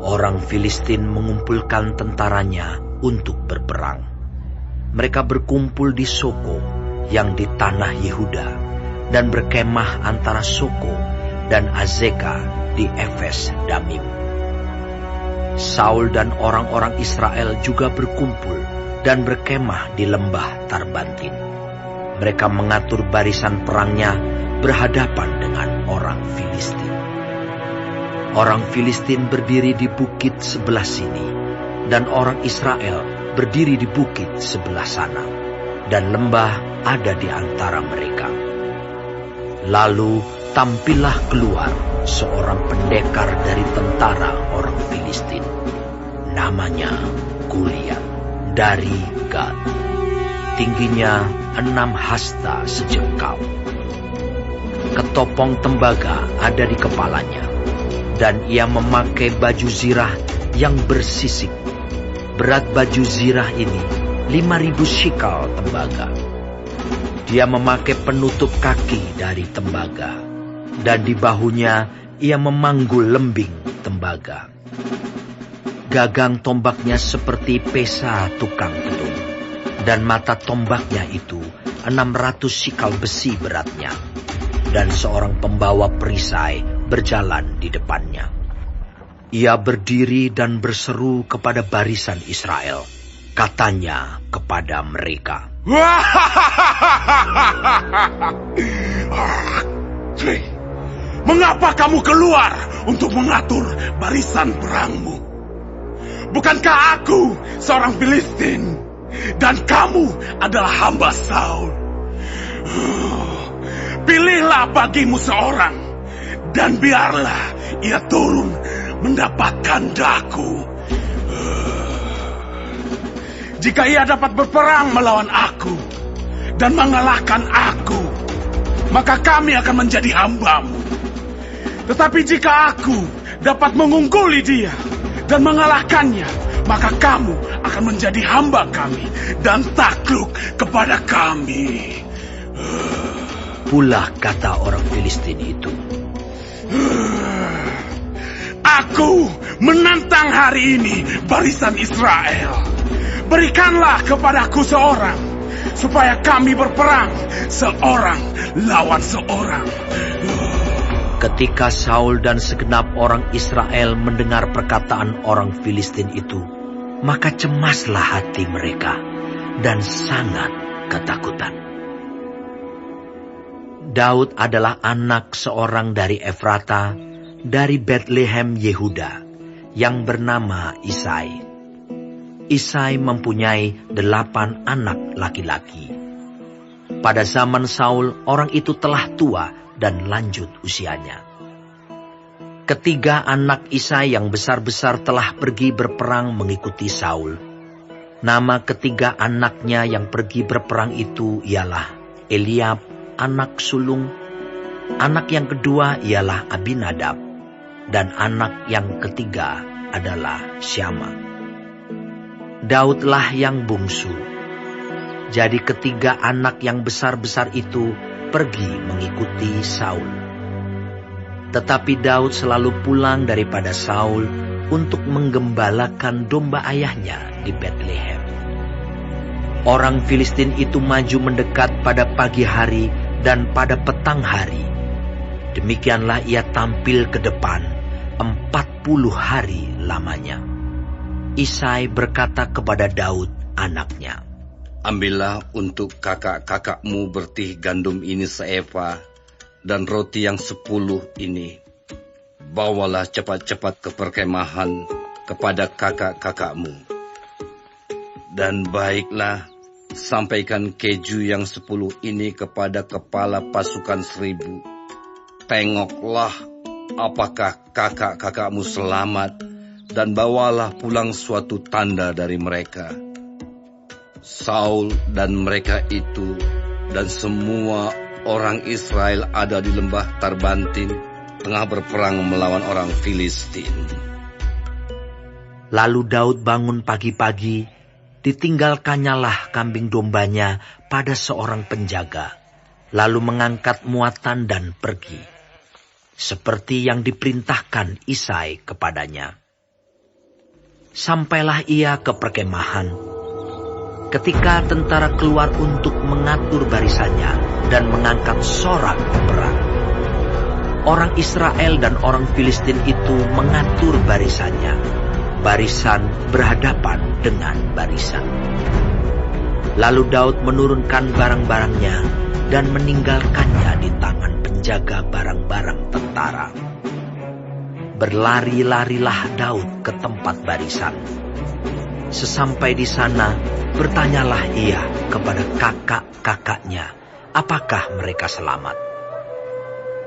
Orang Filistin mengumpulkan tentaranya untuk berperang. Mereka berkumpul di Soko yang di tanah Yehuda dan berkemah antara Soko dan Azeka di Efes Damim. Saul dan orang-orang Israel juga berkumpul dan berkemah di lembah Tarbantin. Mereka mengatur barisan perangnya berhadapan dengan orang Filistin. Orang Filistin berdiri di bukit sebelah sini, dan orang Israel berdiri di bukit sebelah sana, dan lembah ada di antara mereka. Lalu tampillah keluar seorang pendekar dari tentara orang Filistin. Namanya Goliat dari Gad. Tingginya 6 hasta sejengkal. Ketopong tembaga ada di kepalanya, dan ia memakai baju zirah yang bersisik. Berat baju zirah ini 5.000 shikal tembaga. Dia memakai penutup kaki dari tembaga, dan di bahunya ia memanggul lembing tembaga. Gagang tombaknya seperti pesa tukang pedung, dan mata tombaknya itu 600 shikal besi beratnya, dan seorang pembawa perisai berjalan di depannya. Ia berdiri dan berseru kepada barisan Israel. Katanya kepada mereka, "Mengapa kamu keluar untuk mengatur barisan perangmu? Bukankah aku seorang Filistin, dan kamu adalah hamba Saul? Pilihlah bagimu seorang, dan biarlah ia turun mendapatkan daku. Jika ia dapat berperang melawan aku dan mengalahkan aku, maka kami akan menjadi hambamu. Tetapi jika aku dapat mengungguli dia dan mengalahkannya, maka kamu akan menjadi hamba kami dan takluk kepada kami." Pula kata orang Filistin itu, "Aku menantang hari ini barisan Israel. Berikanlah kepadaku seorang, supaya kami berperang seorang lawan seorang." Ketika Saul dan segenap orang Israel mendengar perkataan orang Filistin itu, maka cemaslah hati mereka dan sangat ketakutan. Daud adalah anak seorang dari Efrata, dari Betlehem Yehuda, yang bernama Isai. Isai mempunyai 8 anak laki-laki. Pada zaman Saul, orang itu telah tua dan lanjut usianya. Ketiga anak Isai yang besar-besar telah pergi berperang mengikuti Saul. Nama ketiga anaknya yang pergi berperang itu ialah Eliab, anak sulung. Anak yang kedua ialah Abinadab, dan anak yang ketiga adalah Syama. Daudlah yang bungsu. Jadi ketiga anak yang besar-besar itu pergi mengikuti Saul. Tetapi Daud selalu pulang daripada Saul untuk menggembalakan domba ayahnya di Betlehem. Orang Filistin itu maju mendekat pada pagi hari dan pada petang hari. Demikianlah ia tampil ke depan 40 hari lamanya. Isai berkata kepada Daud anaknya, "Ambillah untuk kakak-kakakmu bertih gandum ini seeva, dan roti yang 10 ini. Bawalah cepat-cepat ke perkemahan kepada kakak-kakakmu. Dan baiklah, sampaikan keju yang 10 ini kepada kepala pasukan 1000. Tengoklah apakah kakak-kakakmu selamat, dan bawalah pulang suatu tanda dari mereka." Saul dan mereka itu dan semua orang Israel ada di lembah Tarbantin, tengah berperang melawan orang Filistin. Lalu Daud bangun pagi-pagi, ditinggalkannyalah kambing dombanya pada seorang penjaga, lalu mengangkat muatan dan pergi, seperti yang diperintahkan Isai kepadanya. Sampailah ia ke perkemahan. Ketika tentara keluar untuk mengatur barisannya dan mengangkat sorak perang, orang Israel dan orang Filistin itu mengatur barisannya. Barisan berhadapan dengan barisan. Lalu Daud menurunkan barang-barangnya dan meninggalkannya di tangan penjaga barang-barang tentara. Berlari-larilah Daud ke tempat barisan. Sesampai di sana, bertanyalah ia kepada kakak-kakaknya, apakah mereka selamat.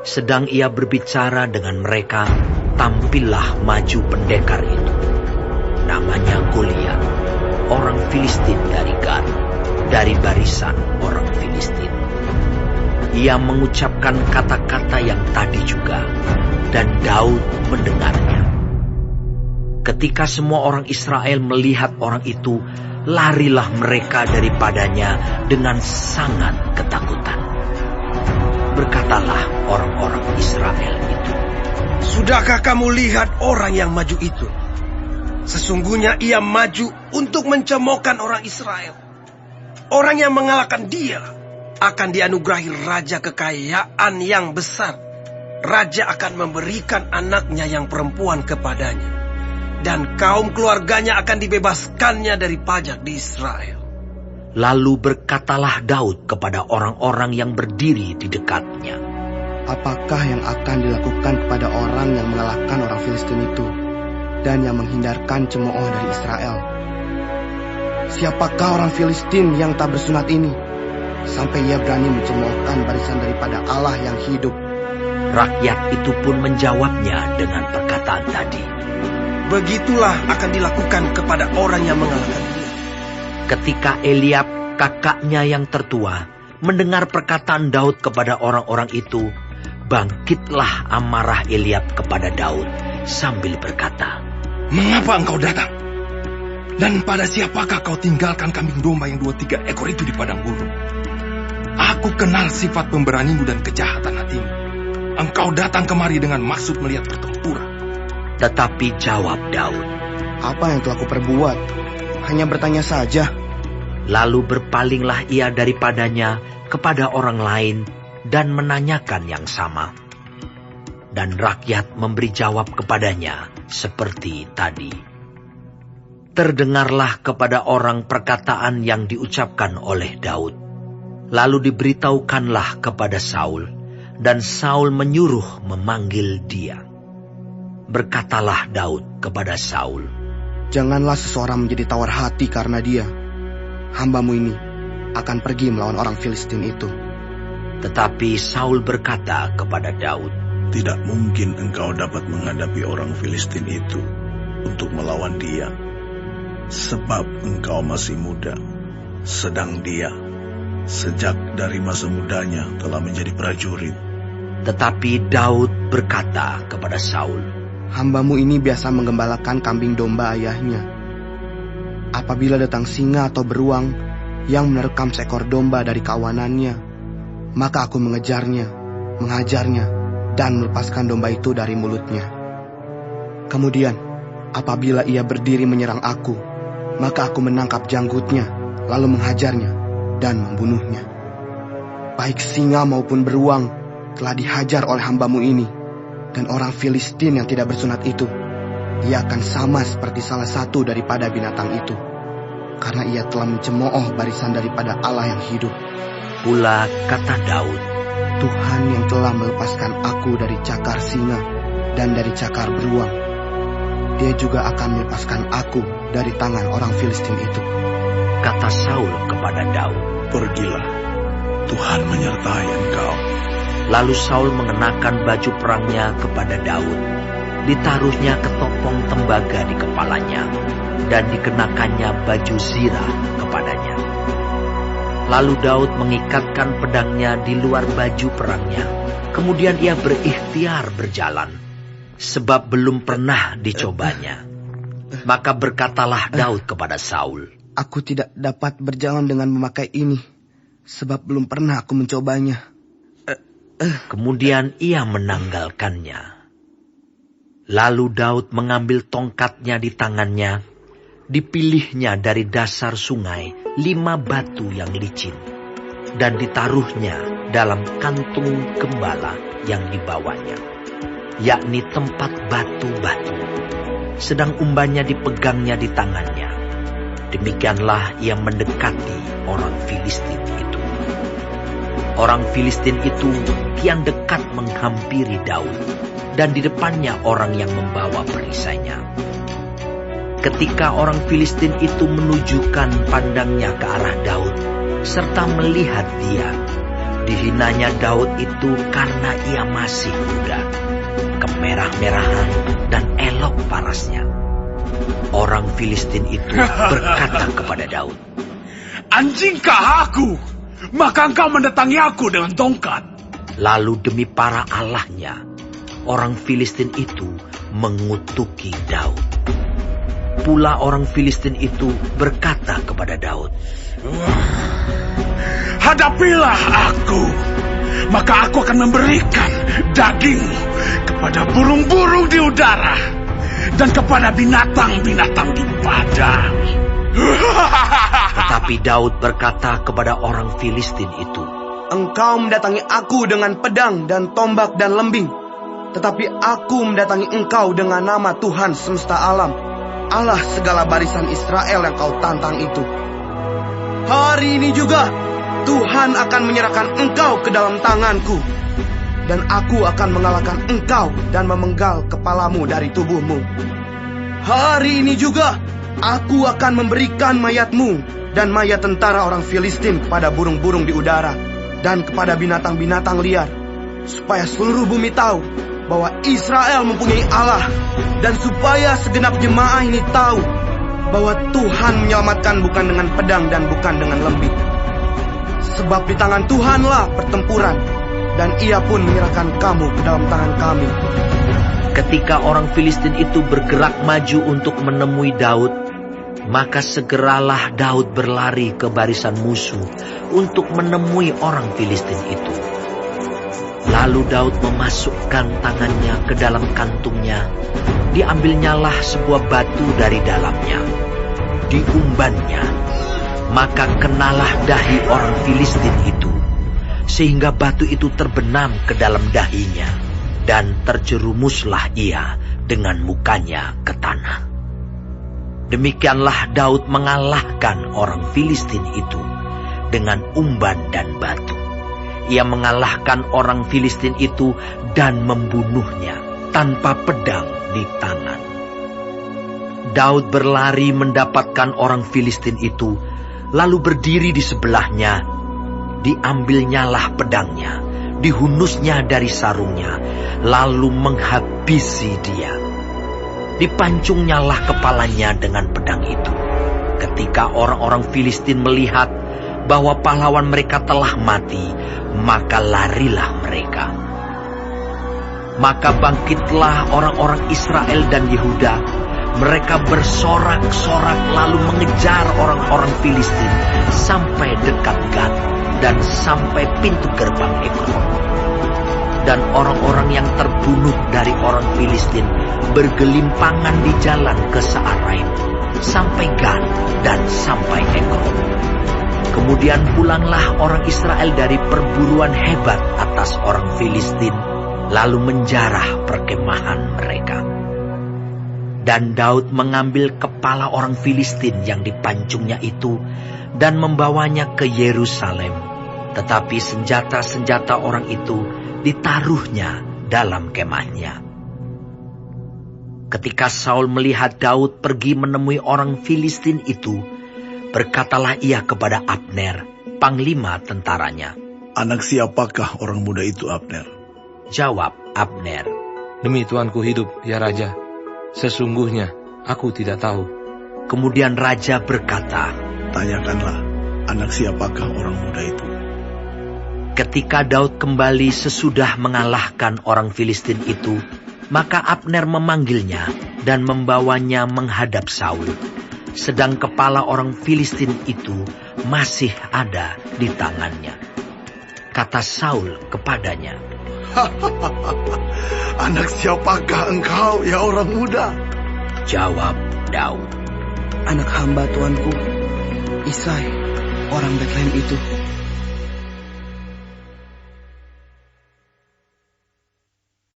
Sedang ia berbicara dengan mereka, tampillah maju pendekar itu. Namanya Goliat, orang Filistin dari Gat, dari barisan orang Filistin. Ia mengucapkan kata-kata yang tadi juga, dan Daud mendengarnya. Ketika semua orang Israel melihat orang itu, larilah mereka daripadanya dengan sangat ketakutan. Berkatalah orang-orang Israel itu, "Sudahkah kamu lihat orang yang maju itu? Sesungguhnya ia maju untuk mencemoohkan orang Israel. Orang yang mengalahkan dia akan dianugerahi raja kekayaan yang besar. Raja akan memberikan anaknya yang perempuan kepadanya. Dan kaum keluarganya akan dibebaskannya dari pajak di Israel." Lalu berkatalah Daud kepada orang-orang yang berdiri di dekatnya, "Apakah yang akan dilakukan kepada orang yang mengalahkan orang Filistin itu dan yang menghindarkan cemooh dari Israel? Siapakah orang Filistin yang tak bersunat ini, sampai ia berani mencemoohkan barisan daripada Allah yang hidup?" Rakyat itu pun menjawabnya dengan perkataan tadi, "Begitulah akan dilakukan kepada orang yang mengalahkan dia." Ketika Eliab, kakaknya yang tertua, mendengar perkataan Daud kepada orang-orang itu, bangkitlah amarah Eliab kepada Daud sambil berkata, "Mengapa engkau datang? Dan pada siapakah kau tinggalkan kambing domba yang 2-3 ekor itu di padang gurun? Aku kenal sifat pemberanimu dan kejahatan hatimu. Engkau datang kemari dengan maksud melihat pertempuran." Tetapi jawab Daud, "Apa yang telah kuperbuat? Hanya bertanya saja." Lalu berpalinglah ia daripadanya kepada orang lain dan menanyakan yang sama. Dan rakyat memberi jawab kepadanya seperti tadi. Terdengarlah kepada orang perkataan yang diucapkan oleh Daud. Lalu diberitahukanlah kepada Saul, dan Saul menyuruh memanggil dia. Berkatalah Daud kepada Saul, "Janganlah seseorang menjadi tawar hati karena dia. Hambamu ini akan pergi melawan orang Filistin itu." Tetapi Saul berkata kepada Daud, Tidak mungkin engkau dapat menghadapi orang Filistin itu untuk melawan dia, sebab engkau masih muda, sedang dia sejak dari masa mudanya telah menjadi prajurit. Tetapi Daud berkata kepada Saul, "Hambamu ini biasa menggembalakan kambing domba ayahnya. Apabila datang singa atau beruang yang menerkam seekor domba dari kawanannya, maka aku mengejarnya, menghajarnya, dan melepaskan domba itu dari mulutnya. Kemudian, apabila ia berdiri menyerang aku, maka aku menangkap janggutnya, lalu menghajarnya dan membunuhnya. Baik singa maupun beruang telah dihajar oleh hambamu ini, dan orang Filistin yang tidak bersunat itu, ia akan sama seperti salah satu daripada binatang itu, karena ia telah mencemooh barisan daripada Allah yang hidup." Pula kata Daud, "Tuhan yang telah melepaskan aku dari cakar singa dan dari cakar beruang, Dia juga akan melepaskan aku dari tangan orang Filistin itu." Kata Saul kepada Daud, Pergilah, Tuhan menyertai engkau. Lalu Saul mengenakan baju perangnya kepada Daud. Ditaruhnya ketopong tembaga di kepalanya, dan dikenakannya baju zirah kepadanya. Lalu Daud mengikatkan pedangnya di luar baju perangnya. Kemudian ia berikhtiar berjalan, sebab belum pernah dicobanya. Maka berkatalah Daud kepada Saul, "Aku tidak dapat berjalan dengan memakai ini, sebab belum pernah aku mencobanya." Kemudian ia menanggalkannya. Lalu Daud mengambil tongkatnya di tangannya dipilihnya dari dasar sungai 5 batu yang licin, dan ditaruhnya dalam kantung gembala yang dibawanya, yakni tempat batu-batu, sedang umbannya dipegangnya di tangannya. Demikianlah ia mendekati orang Filistin itu. Orang Filistin itu kian dekat menghampiri Daud, dan di depannya orang yang membawa perisainya. Ketika orang Filistin itu menunjukkan pandangnya ke arah Daud, serta melihat dia, dihinanya Daud itu karena ia masih muda, kemerah-merahan dan elok parasnya. Orang Filistin itu berkata kepada Daud, "Anjingkah aku? Maka engkau mendatangi aku dengan tongkat." Lalu demi para allahnya, orang Filistin itu mengutuki Daud. Pula orang Filistin itu berkata kepada Daud, "Hadapilah aku, maka aku akan memberikan dagingmu kepada burung-burung di udara dan kepada binatang-binatang di padang." Tetapi Daud berkata kepada orang Filistin itu, Engkau mendatangi aku dengan pedang dan tombak dan lembing, tetapi aku mendatangi engkau dengan nama Tuhan semesta alam, Allah segala barisan Israel yang kau tantang itu. Hari ini juga Tuhan akan menyerahkan engkau ke dalam tanganku, dan aku akan mengalahkan engkau dan memenggal kepalamu dari tubuhmu. Hari ini juga aku akan memberikan mayatmu dan mayat tentara orang Filistin kepada burung-burung di udara dan kepada binatang-binatang liar, supaya seluruh bumi tahu bahwa Israel mempunyai Allah, dan supaya segenap jemaah ini tahu bahwa Tuhan menyelamatkan bukan dengan pedang dan bukan dengan lembing. Sebab di tangan Tuhanlah pertempuran, dan ia pun menyerahkan kamu ke dalam tangan kami. Ketika orang Filistin itu bergerak maju untuk menemui Daud, maka segeralah Daud berlari ke barisan musuh untuk menemui orang Filistin itu. Lalu Daud memasukkan tangannya ke dalam kantungnya, diambilnyalah sebuah batu dari dalamnya, diumbannya, maka kenalah dahi orang Filistin itu, sehingga batu itu terbenam ke dalam dahinya, dan terjerumuslah ia dengan mukanya ke tanah. Demikianlah Daud mengalahkan orang Filistin itu dengan umban dan batu. Ia mengalahkan orang Filistin itu dan membunuhnya tanpa pedang di tangan. Daud berlari mendapatkan orang Filistin itu, lalu berdiri di sebelahnya. Diambilnyalah pedangnya, dihunusnya dari sarungnya, lalu menghabisi dia. Dipancungnyalah kepalanya dengan pedang itu. Ketika orang-orang Filistin melihat bahwa pahlawan mereka telah mati, maka larilah mereka. Maka bangkitlah orang-orang Israel dan Yehuda. Mereka bersorak-sorak lalu mengejar orang-orang Filistin sampai dekat Gat dan sampai pintu gerbang Ekron. Dan orang-orang yang terbunuh dari orang Filistin bergelimpangan di jalan ke Saaraim, sampai Gat dan sampai Ekron. Kemudian pulanglah orang Israel dari perburuan hebat atas orang Filistin, lalu menjarah perkemahan mereka. Dan Daud mengambil kepala orang Filistin yang dipancungnya itu dan membawanya ke Yerusalem. Tetapi senjata-senjata orang itu ditaruhnya dalam kemahnya. Ketika Saul melihat Daud pergi menemui orang Filistin itu, berkatalah ia kepada Abner, panglima tentaranya. "Anak siapakah orang muda itu, Abner?" Jawab Abner, "Demi Tuanku hidup, ya Raja, sesungguhnya aku tidak tahu." Kemudian Raja berkata, "Tanyakanlah, anak siapakah orang muda itu?" Ketika Daud kembali sesudah mengalahkan orang Filistin itu, maka Abner memanggilnya dan membawanya menghadap Saul. Sedang kepala orang Filistin itu masih ada di tangannya. Kata Saul kepadanya, "Anak siapakah engkau, ya orang muda?" Jawab Daud, anak hamba tuanku, Isai, orang Betlehem itu.